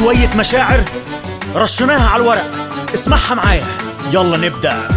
شوية مشاعر رشناها على الورق، اسمعها معايا يلا نبدأ.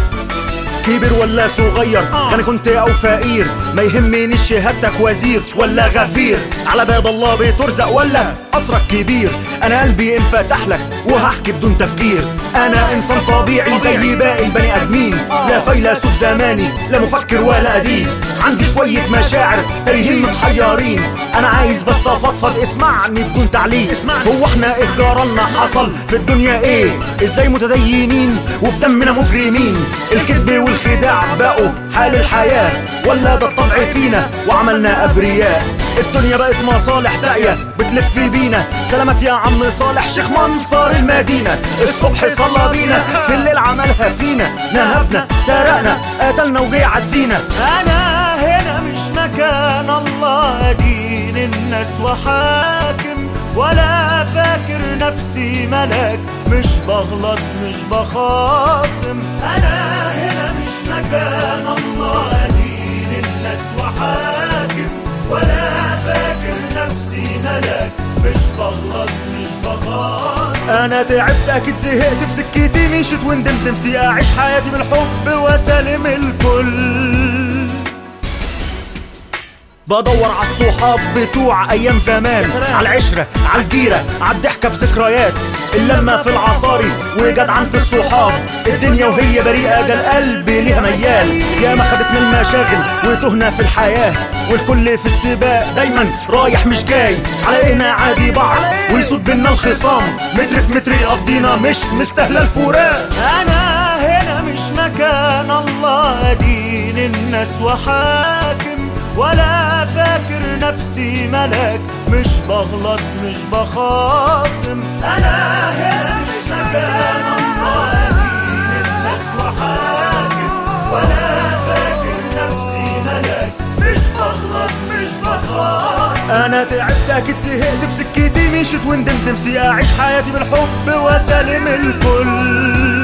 كبير ولا صغير، انا كنت او فقير، ما يهمنيش شهادتك وزير ولا غفير، على باب الله بترزق ولا قصرك كبير، انا قلبي انفتح لك وهحكي بدون تفكير، انا انسان طبيعي زي باقي البني ادمين، لا فيلسوف زماني لا مفكر ولا اديب، عندي شوية مشاعر تايهين متحيرين، انا عايز بس افضفض اسمعني بدون تعليق. هو احنا ايه جرالنا حصل في الدنيا ايه؟ ازاي متدينين وفي دمنا مجرمين؟ الكذب والخداع بقوا حال الحياة ولا ده الطبع فينا وعملنا ابرياء؟ الدنيا بقت مصالح ساقية بتلف بينا، سلامات يا عم صالح شيخ منصار المدينة، الصبح صلى بينا في الليل عملها فينا، نهبنا سرقنا قتلنا وجي عزينا. انا هنا مش مكان الله ادين الناس وحاكم، ولا فاكر نفسي ملاك، مش بغلط مش بخاصم، انا هنا مش مكان الله ادين الناس وحاكم، ولا فاكر نفسي ملاك، مش بغلط مش بخاصم. انا تعبت اكيد زهقت في سكتي مشيت وندمت، نفسي اعيش حياتي بالحب واسلم الكل، بدور على الصحاب بتوع ايام زمان، على العشرة على الجيرة على الضحكة في ذكريات، اللمة في العصاري وجدعنة الصحاب، الدنيا وهي بريئة ده القلب ليها ميال، يا ما خدتنا المشاغل وتهنا في الحياة، والكل في السباق دايما رايح مش جاي، علينا عادي بعض ويسود بينا الخصام، متر في متر يقضينا مش مستاهلة الفراق. انا هنا مش مكان الله ادين الناس وحاكم، ولا فاكر نفسي ملاك، مش بغلط مش بخاصم، انا هنا مش مكان الله ادين الناس وحاكم، ولا فاكر نفسي ملاك، مش بغلط مش بخاصم. انا تعبت اكيد زهقت في سكتي مشيت وندمت، نفسي اعيش حياتي بالحب واسلم الكل.